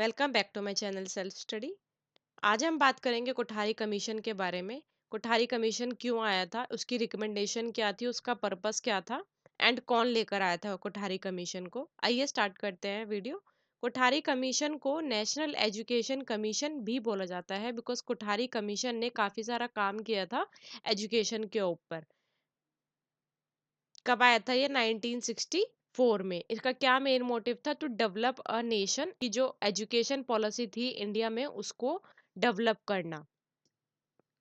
Welcome back to my channel self study. आज हम बात करेंगे कोठारी कमीशन के बारे में। कोठारी कमीशन क्यों आया था, उसकी रिकमेंडेशन क्या थी, उसका पर्पस क्या था एंड कौन लेकर आया था कोठारी कमीशन को। आइए स्टार्ट करते हैं वीडियो। कोठारी कमीशन को नेशनल एजुकेशन कमीशन भी बोला जाता है बिकॉज कोठारी कमीशन ने काफी सारा काम किया था एजुकेशन के ऊपर। कब आया था ये? 1964 में। इसका क्या मेन मोटिव था? टू डेवलप अ नेशन, की जो एजुकेशन पॉलिसी थी इंडिया में उसको डेवलप करना।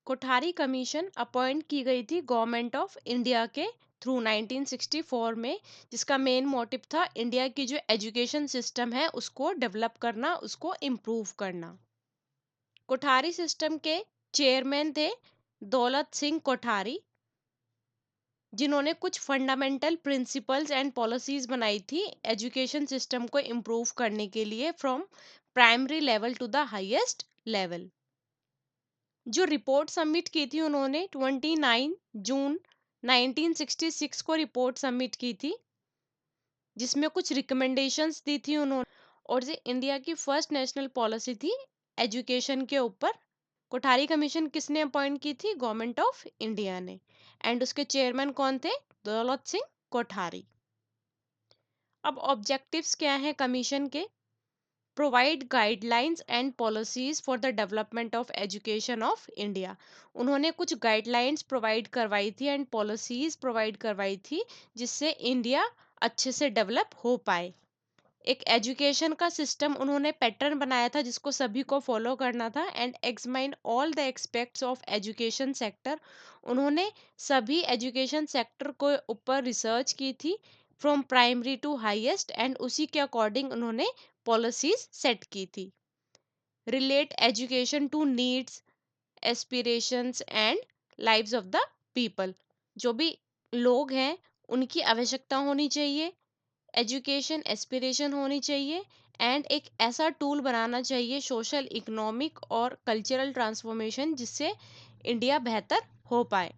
कोठारी कमीशन अपॉइंट की गई थी गवर्नमेंट ऑफ इंडिया के थ्रू 1964 में, जिसका मेन मोटिव था इंडिया की जो एजुकेशन सिस्टम है उसको डेवलप करना, उसको इम्प्रूव करना। कोठारी सिस्टम के चेयरमैन थे दौलत सिंह कोठारी, जिन्होंने कुछ फंडामेंटल प्रिंसिपल्स एंड पॉलिसीज बनाई थी एजुकेशन सिस्टम को इम्प्रूव करने के लिए from primary level to the highest level. जो रिपोर्ट सबमिट की थी उन्होंने 29 जून 1966 को रिपोर्ट सबमिट की थी, जिसमें कुछ रिकमेंडेशंस दी थी उन्होंने। और जो इंडिया की फर्स्ट नेशनल पॉलिसी थी एजुकेशन के ऊपर। कोठारी कमीशन किसने अपॉइंट की थी? गवर्नमेंट ऑफ इंडिया ने। एंड उसके चेयरमैन कौन थे? दौलत सिंह कोठारी। अब ऑब्जेक्टिव्स क्या हैं कमीशन के? Provide guidelines and policies for the development of education of India. उन्होंने कुछ गाइडलाइंस प्रोवाइड करवाई थी एंड पॉलिसीज प्रोवाइड करवाई थी जिससे इंडिया अच्छे से डेवलप हो पाए। एक एजुकेशन का सिस्टम उन्होंने पैटर्न बनाया था जिसको सभी को फॉलो करना था। And examine all the aspects of education sector. उन्होंने सभी एजुकेशन सेक्टर को ऊपर रिसर्च की थी from primary to highest, and उसी के अकॉर्डिंग उन्होंने पॉलिसीज सेट की थी। Relate education to needs, aspirations and lives of the people. जो भी लोग हैं उनकी आवश्यकता होनी चाहिए, एजुकेशन एस्पिरेशन होनी चाहिए, एंड एक ऐसा टूल बनाना चाहिए सोशल, इकोनॉमिक और कल्चरल ट्रांसफॉर्मेशन जिससे इंडिया बेहतर हो पाए।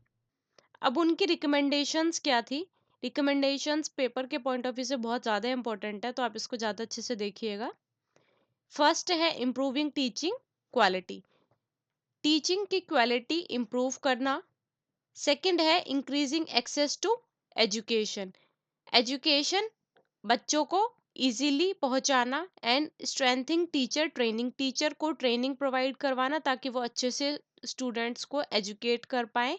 अब उनकी रिकमेंडेशंस क्या थी? रिकमेंडेशंस पेपर के पॉइंट ऑफ व्यू से बहुत ज़्यादा इंपॉर्टेंट है, तो आप इसको ज़्यादा अच्छे से देखिएगा। फर्स्ट है इम्प्रूविंग टीचिंग क्वालिटी, टीचिंग की क्वालिटी इम्प्रूव करना। सेकंड है increasing access to education, education बच्चों को इजीली पहुंचाना। And strengthening teacher training, teacher को ट्रेनिंग प्रोवाइड करवाना ताकि वो अच्छे से स्टूडेंट्स को एजुकेट कर पाए।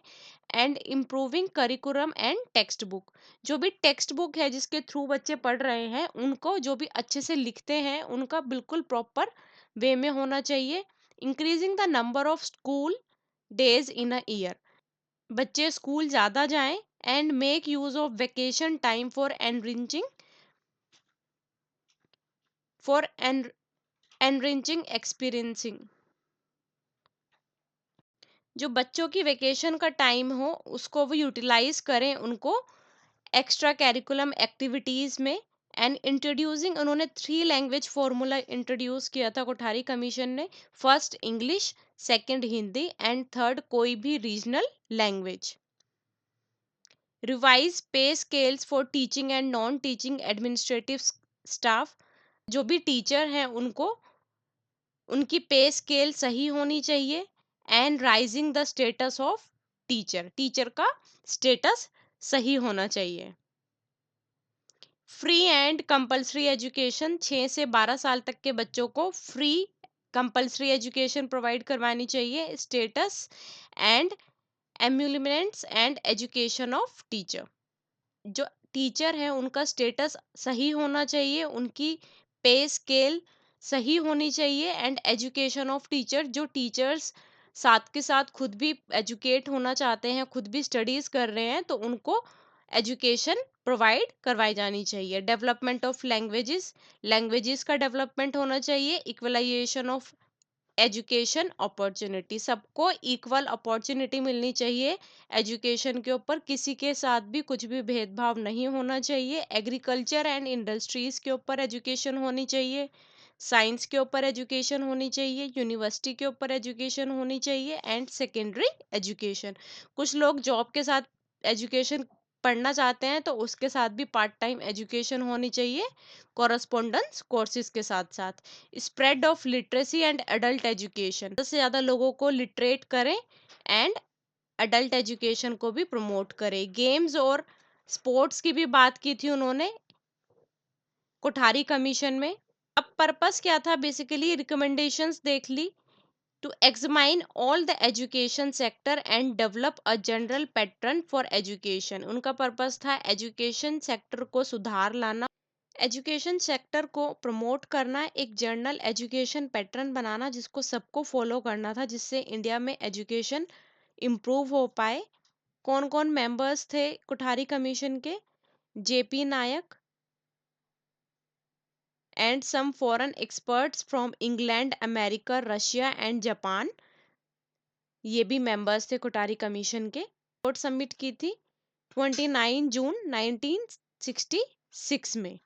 And improving curriculum and text book, जो भी टेक्स्ट बुक है जिसके थ्रू बच्चे पढ़ रहे हैं उनको जो भी अच्छे से लिखते हैं उनका बिल्कुल प्रॉपर वे में होना चाहिए। Increasing the number of school days in a year, बच्चे स्कूल ज़्यादा जाएं। And make use of vacation time for enriching, for enriching experiencing, जो बच्चों की वेकेशन का टाइम हो उसको वो यूटिलाइज करें उनको एक्स्ट्रा कैरिकुलम एक्टिविटीज में। एंड इंट्रोड्यूसिंग, उन्होंने 3 लैंग्वेज फॉर्मूला इंट्रोड्यूस किया था कोठारी कमीशन ने। First English, second Hindi and third कोई भी रीजनल लैंग्वेज। रिवाइज पे scales for teaching and non teaching administrative staff, जो भी टीचर हैं उनको उनकी पे स्केल सही होनी चाहिए। And rising the status of teacher, teacher का स्टेटस सही होना चाहिए। फ्री एंड कंपलसरी एजुकेशन, 6 से 12 साल तक के बच्चों को फ्री कंपलसरी एजुकेशन प्रोवाइड करवानी चाहिए। Status and emoluments and education of teacher, जो टीचर है उनका स्टेटस सही होना चाहिए, उनकी पे स्केल सही होनी चाहिए। एंड एजुकेशन ऑफ टीचर, जो टीचर्स साथ के साथ खुद भी एजुकेट होना चाहते हैं, खुद भी स्टडीज कर रहे हैं, तो उनको एजुकेशन प्रोवाइड करवाई जानी चाहिए। डेवलपमेंट ऑफ लैंग्वेजेस, लैंग्वेजेस का डेवलपमेंट होना चाहिए। इक्वलाइजेशन ऑफ एजुकेशन अपॉर्चुनिटी, सबको इक्वल अपॉर्चुनिटी मिलनी चाहिए एजुकेशन के ऊपर, किसी के साथ भी कुछ भी भेदभाव नहीं होना चाहिए। एग्रीकल्चर एंड इंडस्ट्रीज के ऊपर एजुकेशन होनी चाहिए, साइंस के ऊपर एजुकेशन होनी चाहिए, यूनिवर्सिटी के ऊपर एजुकेशन होनी चाहिए एंड सेकेंडरी एजुकेशन। कुछ लोग जॉब के साथ एजुकेशन पढ़ना चाहते हैं तो उसके साथ भी पार्ट टाइम एजुकेशन होनी चाहिए कॉरस्पॉन्डेंस कोर्सेज के साथ साथ। Spread of literacy and adult education, ज़्यादा से ज़्यादा लोगों को लिटरेट करें एंड अडल्ट एजुकेशन को भी प्रमोट करें। गेम्स और स्पोर्ट्स की भी बात की थी उन्होंने कोठारी कमीशन में। अब पर्पस क्या था, बेसिकली रिकमेंडेशंस देख ली। To examine all the education sector and develop a general pattern for education. उनका पर्पस था एजुकेशन सेक्टर को सुधार लाना, एजुकेशन सेक्टर को प्रमोट करना, एक जनरल एजुकेशन पैटर्न बनाना जिसको सबको फॉलो करना था, जिससे इंडिया में एजुकेशन इम्प्रूव हो पाए। कौन कौन मेंबर्स थे कोठारी कमीशन के? JP Naik and some foreign experts from England, America, Russia and Japan, ये भी मेंबर्स थे कोठारी कमीशन के। रिपोर्ट सबमिट की थी 29 जून 1966 में।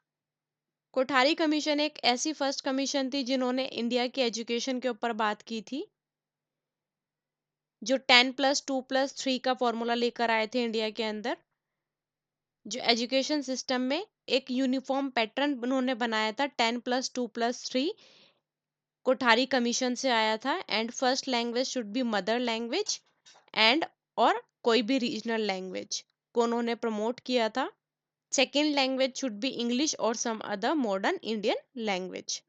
कोठारी कमीशन एक ऐसी फर्स्ट कमीशन थी जिन्होंने इंडिया की एजुकेशन के ऊपर बात की थी, जो 10+2+3 का फॉर्मूला लेकर आए थे इंडिया के अंदर, जो एजुकेशन सिस्टम में एक यूनिफॉर्म पैटर्न उन्होंने बनाया था। 10+2+3 कोठारी कमीशन से आया था। And first language should be mother language and और कोई भी रीजनल लैंग्वेज को उन्होंने प्रमोट किया था। Second language should be English और some other modern Indian language.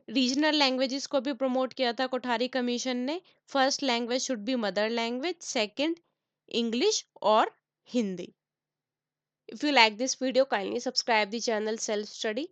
Regional languages को भी प्रमोट किया था कोठारी कमीशन ने। First language should be mother language, second English और Hindi. If you like this video, kindly subscribe the channel Self Study.